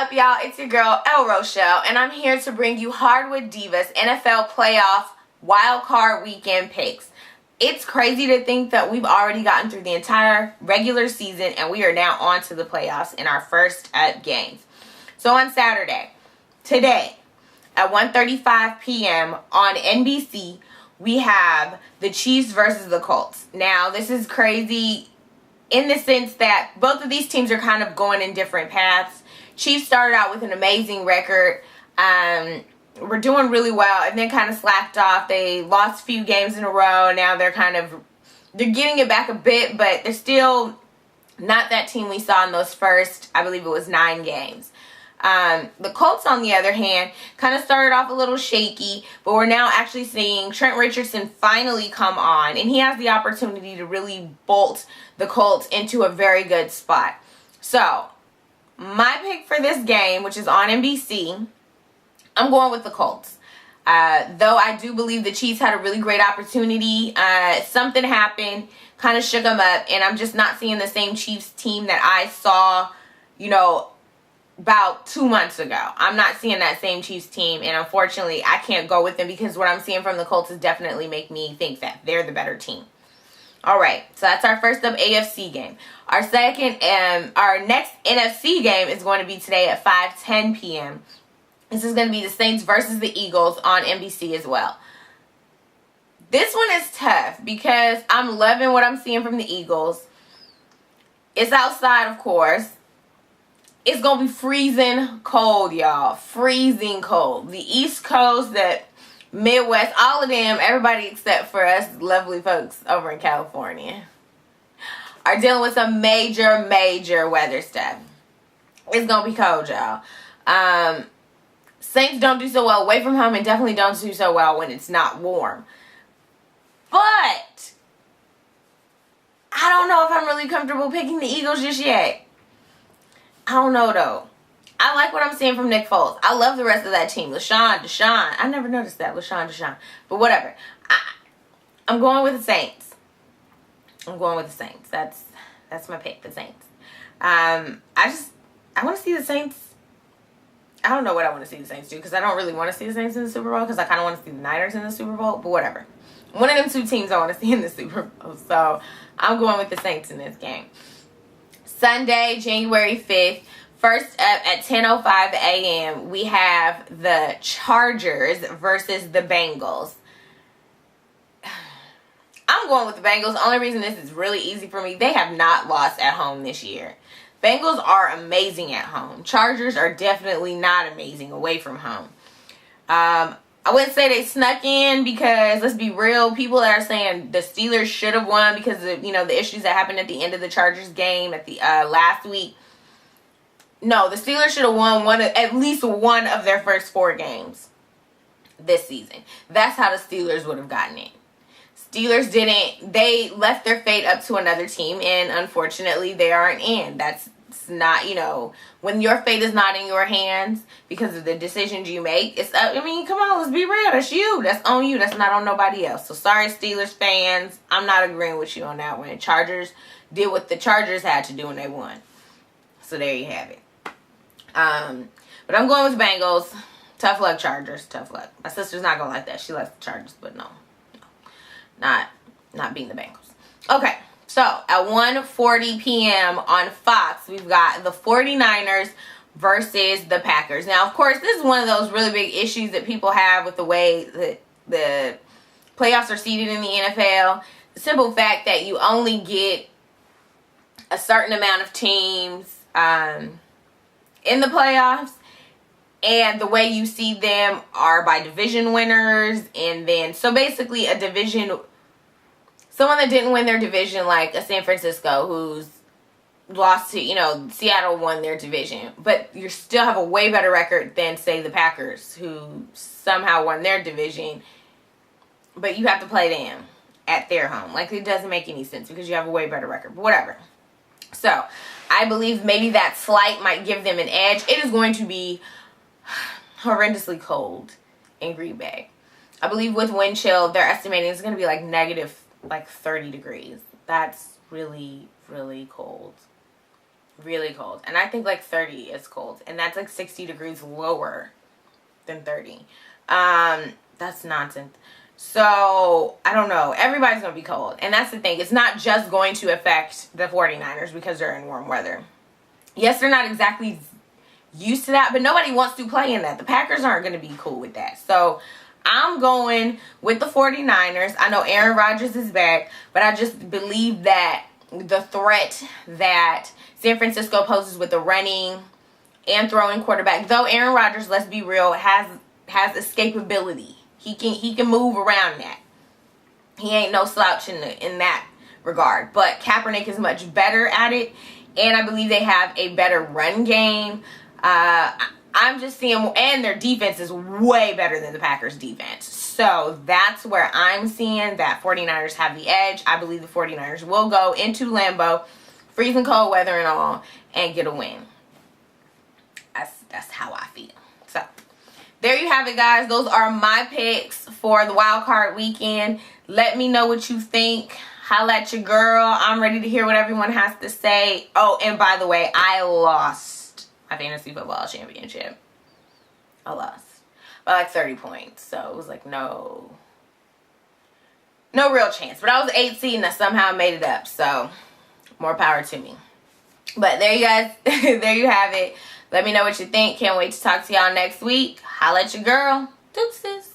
up, y'all? It's your girl, El Rochelle, and I'm here to bring you Hardwood Divas NFL Playoff Wild Card Weekend picks. It's crazy to think that we've already gotten through the entire regular season, and we are now on to the playoffs in our first games. So on Saturday, today, at 1:35 p.m. on NBC, we have the Chiefs versus the Colts. Now, this is crazy in the sense that both of these teams are kind of going in different paths. Chiefs started out with an amazing record. We're doing really well and then kind of slacked off. They lost a few games in a row. Now they're getting it back a bit, but they're still not that team we saw in those first, I believe it was 9 games. The Colts, on the other hand, kind of started off a little shaky, but we're now actually seeing Trent Richardson finally come on, and he has the opportunity to really bolt the Colts into a very good spot. So, my pick for this game, which is on NBC, I'm going with the Colts. Though I do believe the Chiefs had a really great opportunity. Something happened, kind of shook them up, and I'm just not seeing the same Chiefs team that I saw, about 2 months ago. I'm not seeing that same Chiefs team, and unfortunately, I can't go with them because what I'm seeing from the Colts is definitely make me think that they're the better team. All right, so that's our first up AFC game. Our next NFC game is going to be today at 5:10 p.m. This is going to be the Saints versus the Eagles on NBC as well. This one is tough because I'm loving what I'm seeing from the Eagles. It's outside, of course. It's going to be freezing cold, y'all. Freezing cold. The East Coast, the Midwest, all of them, everybody except for us lovely folks over in California, are dealing with some major weather stuff. It's going to be cold, y'all. Saints don't do so well away from home and definitely don't do so well when it's not warm. But I don't know if I'm really comfortable picking the Eagles just yet. I don't know, though. I like what I'm seeing from Nick Foles. I love the rest of that team. Deshaun. I never noticed that. Deshaun. But whatever. I'm going with the Saints. That's my pick, the Saints. I want to see the Saints. I don't know what I want to see the Saints do because I don't really want to see the Saints in the Super Bowl because I kind of want to see the Niners in the Super Bowl. But whatever. One of them two teams I want to see in the Super Bowl. So I'm going with the Saints in this game. Sunday, January 5th, first up at 10:05 a.m., we have the Chargers versus the Bengals. I'm going with the Bengals. The only reason this is really easy for me, they have not lost at home this year. Bengals are amazing at home. Chargers are definitely not amazing away from home. I wouldn't say they snuck in because, let's be real, people that are saying the Steelers should have won because of, the issues that happened at the end of the Chargers game at the last week. No, the Steelers should have won at least one of their first 4 games this season. That's how the Steelers would have gotten in. Steelers didn't. They left their fate up to another team, and unfortunately, they aren't in. That's not, when your fate is not in your hands because of the decisions you make, it's up. Come on, let's be real. That's you. That's on you. That's not on nobody else. So sorry, Steelers fans. I'm not agreeing with you on that one. Chargers did what the Chargers had to do when they won. So there you have it. But I'm going with Bengals. Tough luck, Chargers. Tough luck. My sister's not going to like that. She likes the Chargers, but no. Not being the Bengals. Okay. So, at 1:40 p.m. on Fox, we've got the 49ers versus the Packers. Now, of course, this is one of those really big issues that people have with the way that the playoffs are seeded in the NFL. The simple fact that you only get a certain amount of teams in the playoffs, and the way you see them are by division winners, and then, so basically a division, someone that didn't win their division, like a San Francisco, who's lost to, Seattle won their division. But you still have a way better record than, say, the Packers, who somehow won their division. But you have to play them at their home. Like, it doesn't make any sense because you have a way better record. But whatever. So, I believe maybe that slight might give them an edge. It is going to be horrendously cold in Green Bay. I believe with wind chill, they're estimating it's going to be like negative 30 degrees. That's really, really cold. Really cold. And I think like 30 is cold. And that's like 60 degrees lower than 30. That's nonsense. So, I don't know. Everybody's going to be cold. And that's the thing. It's not just going to affect the 49ers because they're in warm weather. Yes, they're not exactly used to that, but nobody wants to play in that. The Packers aren't going to be cool with that. So, I'm going with the 49ers. I know Aaron Rodgers is back, but I just believe that the threat that San Francisco poses with the running and throwing quarterback, though Aaron Rodgers, let's be real, has escapability. He can move around that. He ain't no slouch in that regard. But Kaepernick is much better at it, and I believe they have a better run game. I'm just seeing, and their defense is way better than the Packers defense. So that's where I'm seeing that 49ers have the edge. I believe the 49ers will go into Lambeau, freezing cold weather and all, and get a win. That's how I feel. So there you have it, guys. Those are my picks for the wild card weekend. Let me know what you think. Holla at your girl. I'm ready to hear what everyone has to say. Oh, and by the way, I lost my fantasy football championship. I lost by like 30 points. So it was like no real chance. But I was 8 seed and I somehow made it up. So more power to me. But there you guys, there you have it. Let me know what you think. Can't wait to talk to y'all next week. Holla at your girl. Deuces.